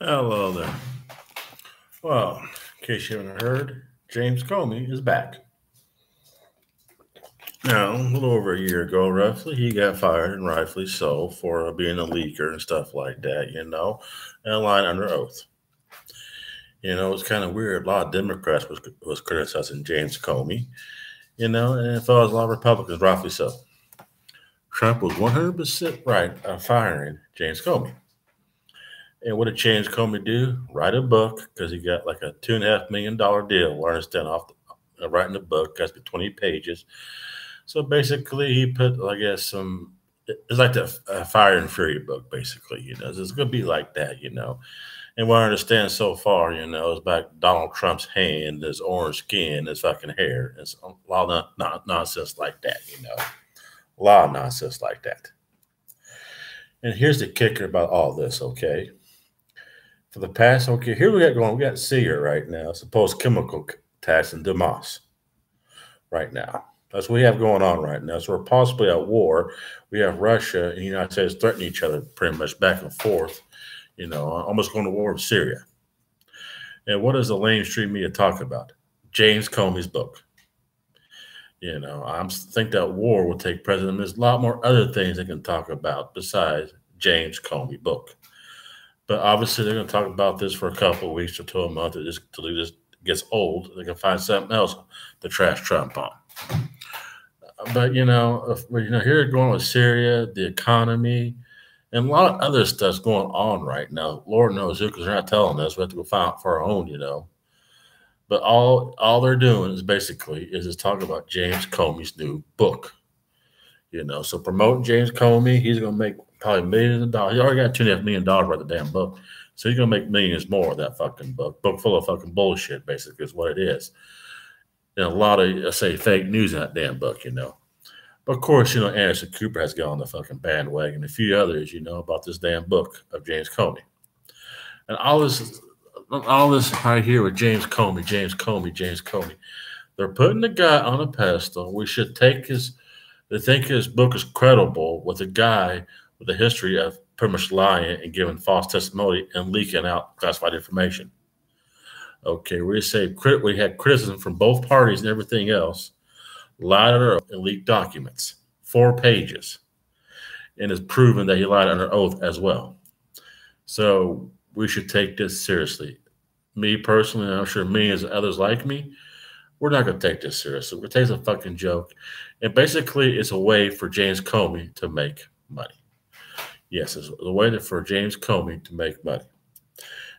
Hello there. Well, in case you haven't heard, James Comey is back. Now, a little over a year ago, roughly, he got fired, and rightfully so, for being a leaker and stuff like that, and lying under oath. It's kind of weird. A lot of Democrats was criticizing James Comey, and so was a lot of Republicans, rightfully so. Trump was 100% right on firing James Comey. And what did James Comey do? Write a book because he got like a $2.5 million deal. Learn to stand off writing the book. Got to be 20 pages. So basically, he put, I guess, it's like the Fire and Fury book, basically. It's going to be like that. And what I understand so far, is about Donald Trump's hand, his orange skin, his fucking hair. It's a lot of nonsense like that. A lot of nonsense like that. And here's the kicker about all this, okay? For the past, okay, here we got going. We got Syria right now, supposed chemical attacks in Damas right now. That's what we have going on right now. So we're possibly at war. We have Russia and the United States threatening each other pretty much back and forth, almost going to war with Syria. And what does the mainstream media talk about? James Comey's book. I think that war will take precedent. There's a lot more other things they can talk about besides James Comey book. But obviously, they're going to talk about this for a couple of weeks or to a month until it just gets old. They can find something else to trash Trump on. But here going with Syria, the economy, and a lot of other stuff's going on right now. Lord knows who, because they're not telling us. We have to go find out for our own. But all they're doing is basically just talking about James Comey's new book. So promoting James Comey, he's going to make probably millions of dollars. He already got $2.5 million worth of damn book. So he's going to make millions more of that fucking book. Book full of fucking bullshit, basically, is what it is. And a lot of, say, fake news in that damn book, But of course, Anderson Cooper has got on the fucking bandwagon. A few others, about this damn book of James Comey. And all this right here with James Comey. They're putting the guy on a pedestal. We should take they think his book is credible with a guy with a history of pretty much lying and giving false testimony and leaking out classified information. Okay, we had criticism from both parties and everything else, lied under oath and leaked documents, 4 pages, and it's proven that he lied under oath as well. So we should take this seriously. Me personally, and I'm sure millions of others like me, we're not going to take this seriously. We're taking a fucking joke. And basically, it's a way for James Comey to make money. Yes, it's a way for James Comey to make money.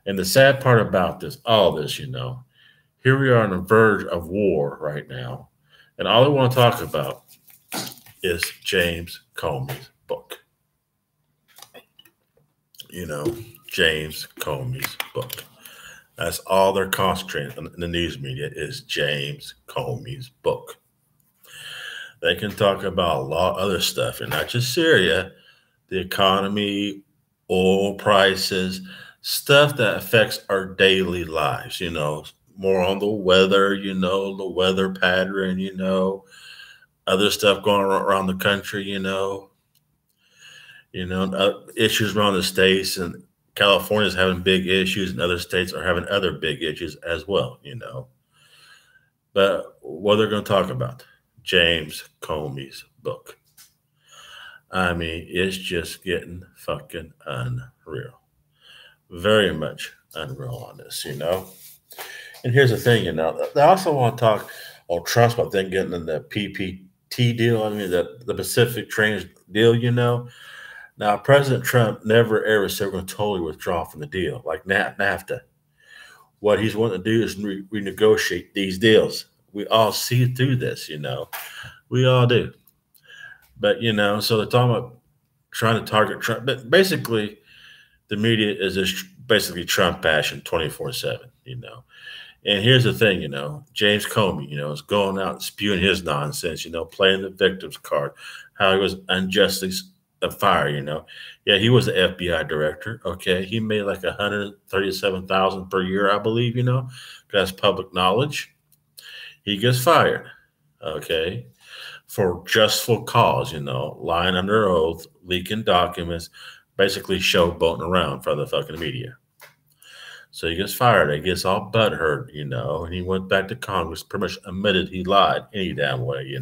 And the sad part about all this, here we are on the verge of war right now. And all I want to talk about is James Comey's book. James Comey's book. That's all they're concentrating on in the news media is James Comey's book. They can talk about a lot of other stuff, and not just Syria, the economy, oil prices, stuff that affects our daily lives, more on the weather, the weather pattern, other stuff going around the country, issues around the states, and California is having big issues and other states are having other big issues as well, But what they're going to talk about, James Comey's book. I mean, it's just getting fucking unreal. Very much unreal on this, And here's the thing, they also want to talk on Trump about them getting in the PPT deal. I mean, the Pacific Trains deal, Now, President Trump never ever said we're going to totally withdraw from the deal, like NAFTA. What he's wanting to do is renegotiate these deals. We all see through this, We all do. But, so they're talking about trying to target Trump. But basically, the media is just basically Trump bashing 24/7, And here's the thing, James Comey, is going out and spewing his nonsense, playing the victim's card, how he was unjustly fired, Yeah, he was the FBI director. Okay. He made like $137,000 per year, I believe, that's public knowledge. He gets fired. Okay. For justful cause, lying under oath, leaking documents, basically showboating around for the fucking media. So he gets fired. He gets all butthurt, and he went back to Congress, pretty much admitted he lied any damn way.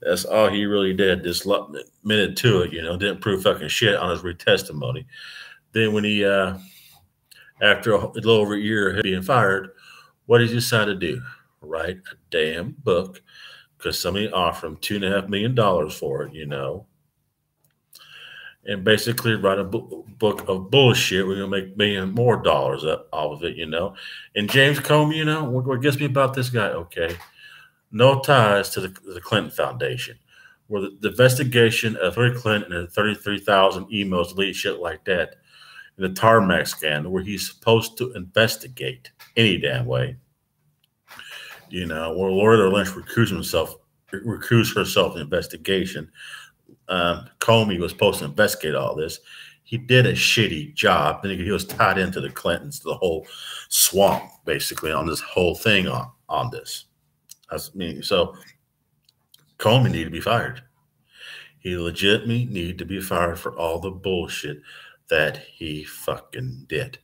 That's all he really did. Just admitted to it, didn't prove fucking shit on his testimony. Then when he, after a little over a year of being fired, what did he decide to do? Write a damn book because somebody offered him $2.5 million for it, and basically write a book of bullshit. We're gonna make million more dollars off of it. And James Comey, what gets me about this guy? Okay, no ties to the Clinton Foundation, where the investigation of Hillary Clinton and the 33,000 emails, deleted shit like that, and the Tarmac scandal, where he's supposed to investigate any damn way. Where Loretta Lynch recused herself in investigation. Comey was supposed to investigate all this. He did a shitty job. Then he was tied into the Clintons, the whole swamp, basically, on this whole thing on this. So Comey needed to be fired. He legitimately needed to be fired for all the bullshit that he fucking did.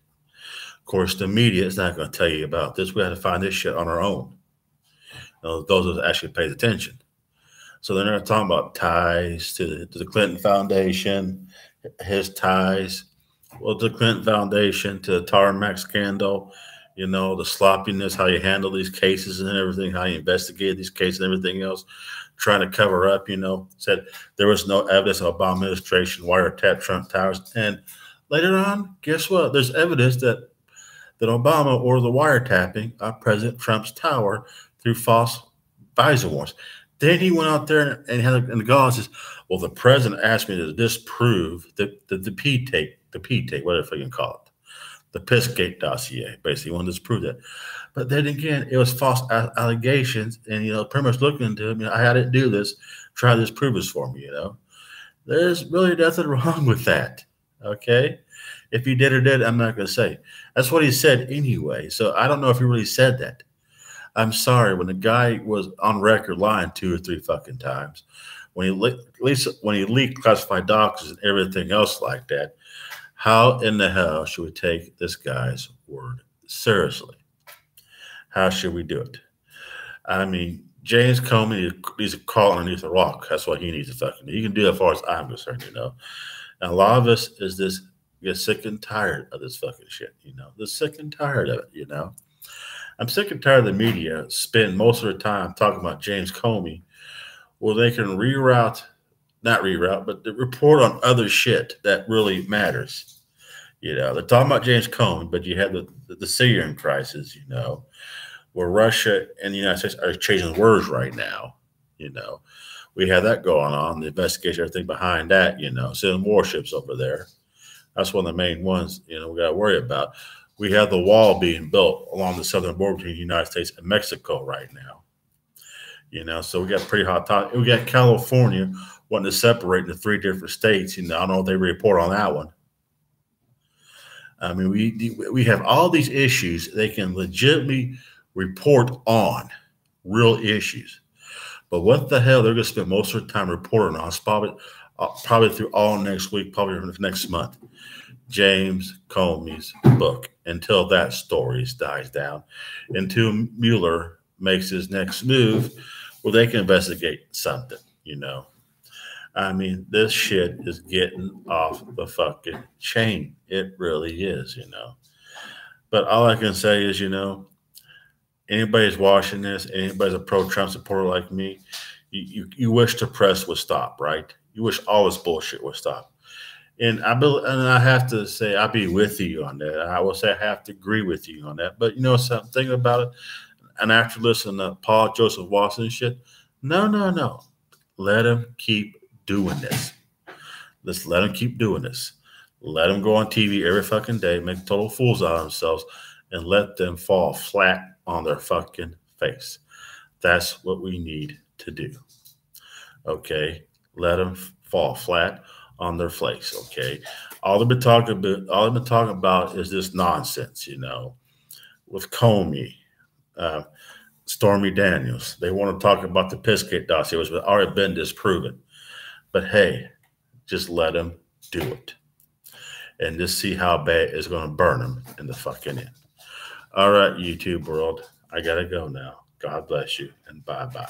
Of course, the media is not going to tell you about this. We had to find this shit on our own. Those that actually pays attention. So they're not talking about ties to the Clinton Foundation, his ties, to the Clinton Foundation, to the Tarmac scandal, the sloppiness, how you handle these cases and everything, how you investigate these cases and everything else, trying to cover up, said there was no evidence of Obama administration wiretap Trump towers. And later on, guess what? There's evidence that Obama ordered the wiretapping of President Trump's tower through false visor warrants. Then he went out there and had in the gall and says, well, the president asked me to disprove the P-tape, whatever you can call it, the Pissgate dossier. Basically, he wanted to disprove that. But then again, it was false allegations. And, pretty much looking into him, I had to do this, try to disprove this for me, There's really nothing wrong with that, okay? If he did or did, I'm not going to say. That's what he said anyway. So I don't know if he really said that. I'm sorry, when the guy was on record lying 2 or 3 fucking times, when he leaked classified documents and everything else like that, how in the hell should we take this guy's word seriously? How should we do it? I mean, James Comey needs to crawl underneath a rock. That's what he needs to fucking do. He can do that as far as I'm concerned, And a lot of us get sick and tired of this fucking shit, They're sick and tired of it, I'm sick and tired of the media spend most of their time talking about James Comey, where they can not reroute, but report on other shit that really matters. They're talking about James Comey, but you have the Syrian crisis, where Russia and the United States are changing words right now. We have that going on, the investigation, everything behind that, sending warships over there. That's one of the main ones, we got to worry about. We have the wall being built along the southern border between the United States and Mexico right now. So we got pretty hot topic. We got California wanting to separate into 3 different states. I don't know if they report on that one. I mean, we have all these issues they can legitimately report on, real issues. But what the hell they're going to spend most of their time reporting on, probably through all next week, probably next month. James Comey's book, until that story dies down, until Mueller makes his next move where they can investigate something, I mean, this shit is getting off the fucking chain. It really is, But all I can say is, anybody's watching this, anybody's a pro-Trump supporter like me, you wish the press would stop, right? You wish all this bullshit would stop. And I have to say, I'll be with you on that. I will say I have to agree with you on that. But something about it, and after listening to Paul Joseph Watson and shit, no. Let him keep doing this. Let's let him keep doing this. Let them go on TV every fucking day, make total fools out of themselves, and let them fall flat on their fucking face. That's what we need to do. Okay? Let them fall flat on their face. Okay? All they've been talking about is this nonsense, with Comey, Stormy Daniels. They want to talk about the Pissgate dossier, which has already been disproven. But hey, just let them do it. and just see how bad it's going to burn them in the fucking end. All right, YouTube world, I got to go now. God bless you, and bye-bye.